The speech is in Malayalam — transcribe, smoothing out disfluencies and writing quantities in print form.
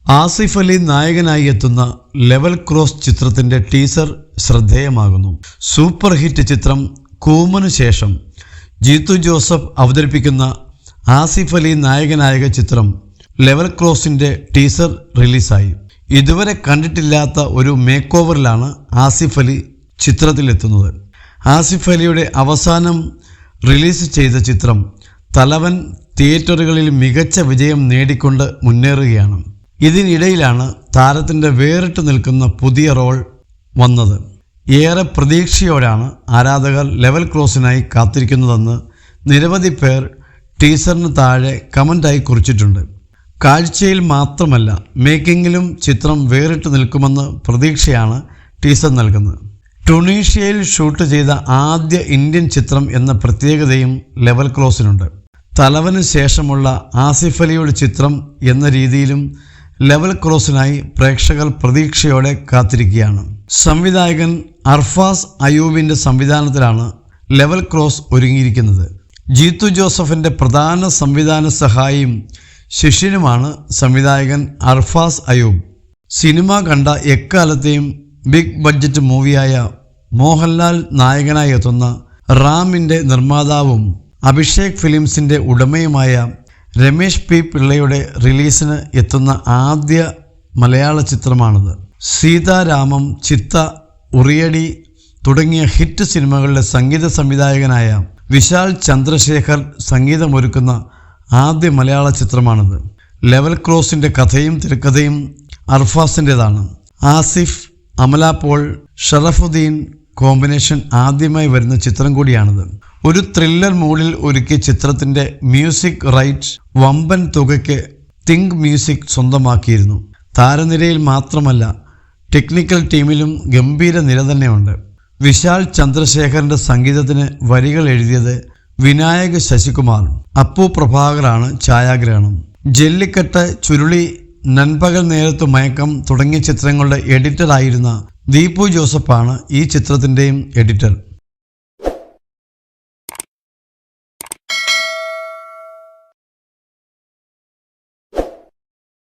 ആസിഫ് അലി നായകനായി എത്തുന്ന ലെവൽ ക്രോസ് ചിത്രത്തിന്റെ ടീസർ ശ്രദ്ധേയമാകുന്നു. സൂപ്പർ ഹിറ്റ് ചിത്രം കൂമനു ശേഷം ജീത്തു ജോസഫ് അവതരിപ്പിക്കുന്ന ആസിഫ് അലി നായകനായ ചിത്രം ലെവൽ ക്രോസിന്റെ ടീസർ റിലീസായി. ഇതുവരെ കണ്ടിട്ടില്ലാത്ത ഒരു മേക്ക് ഓവറിലാണ് ആസിഫ് അലി ചിത്രത്തിലെത്തുന്നത്. ആസിഫ് അലിയുടെ അവസാനം റിലീസ് ചെയ്ത ചിത്രം തലവൻ തിയേറ്ററുകളിൽ മികച്ച വിജയം നേടിക്കൊണ്ട് മുന്നേറുകയാണ്. ഇതിനിടയിലാണ് താരത്തിൻ്റെ വേറിട്ട് നിൽക്കുന്ന പുതിയ റോൾ വന്നത്. ഏറെ പ്രതീക്ഷയോടാണ് ആരാധകർ ലെവൽ ക്രോസിനായി കാത്തിരിക്കുന്നതെന്ന് നിരവധി പേർ ടീസറിന് താഴെ കമൻ്റായി കുറിച്ചിട്ടുണ്ട്. കാഴ്ചയിൽ മാത്രമല്ല മേക്കിങ്ങിലും ചിത്രം വേറിട്ട് നിൽക്കുമെന്ന് പ്രതീക്ഷയാണ് ടീസർ നൽകുന്നത്. ടുണീഷ്യയിൽ ഷൂട്ട് ചെയ്ത ആദ്യ ഇന്ത്യൻ ചിത്രം എന്ന പ്രത്യേകതയും ലെവൽ ക്രോസിനുണ്ട്. തലവന് ശേഷമുള്ള ആസിഫ് അലിയുടെ ചിത്രം എന്ന രീതിയിലും ലെവൽ ക്രോസിനായി പ്രേക്ഷകർ പ്രതീക്ഷയോടെ കാത്തിരിക്കുകയാണ്. സംവിധായകൻ അർഫാസ് അയൂബിൻ്റെ സംവിധാനത്തിലാണ് ലെവൽ ക്രോസ് ഒരുങ്ങിയിരിക്കുന്നത്. ജീത്തു ജോസഫിൻ്റെ പ്രധാന സംവിധാന സഹായിയും ശിഷ്യനുമാണ് സംവിധായകൻ അർഫാസ് അയൂബ്. സിനിമ കണ്ട എക്കാലത്തെയും ബിഗ് ബഡ്ജറ്റ് മൂവിയായ മോഹൻലാൽ നായകനായി എത്തുന്ന റാമിൻ്റെ നിർമ്മാതാവും അഭിഷേക് ഫിലിംസിൻ്റെ ഉടമയുമായ രമേശ് പി പിള്ളയുടെ റിലീസിന് എത്തുന്ന ആദ്യ മലയാള ചിത്രമാണിത്. സീതാരാമം, ചിത്ത, ഉറിയടി തുടങ്ങിയ ഹിറ്റ് സിനിമകളുടെ സംഗീത സംവിധായകനായ വിശാൽ ചന്ദ്രശേഖർ സംഗീതമൊരുക്കുന്ന ആദ്യ മലയാള ചിത്രമാണിത്. ലെവൽ ക്രോസിൻ്റെ കഥയും തിരക്കഥയും അർഫാസിൻ്റെതാണ്. ആസിഫ്, അമല പോൾ, ഷറഫുദ്ദീൻ കോമ്പിനേഷൻ ആദ്യമായി വരുന്ന ചിത്രം കൂടിയാണിത്. ഒരു ത്രില്ലർ മൂഡിൽ ഒരുക്കിയ ചിത്രത്തിൻ്റെ മ്യൂസിക് റൈറ്റ് വമ്പൻ തുകയ്ക്ക് തിങ്ക് മ്യൂസിക് സ്വന്തമാക്കിയിരുന്നു. താരനിരയിൽ മാത്രമല്ല ടെക്നിക്കൽ ടീമിലും ഗംഭീര നിര തന്നെയുണ്ട്. വിശാൽ ചന്ദ്രശേഖറിൻ്റെ സംഗീതത്തിന് വരികൾ എഴുതിയത് വിനായക് ശശികുമാർ. അപ്പു പ്രഭാകറാണ് ഛായാഗ്രഹണം. ജല്ലിക്കെട്ട്, ചുരുളി, നൻപകൽ നേരത്തു മയക്കം തുടങ്ങിയ ചിത്രങ്ങളുടെ എഡിറ്ററായിരുന്ന ദീപു ജോസഫാണ് ഈ ചിത്രത്തിൻ്റെയും എഡിറ്റർ.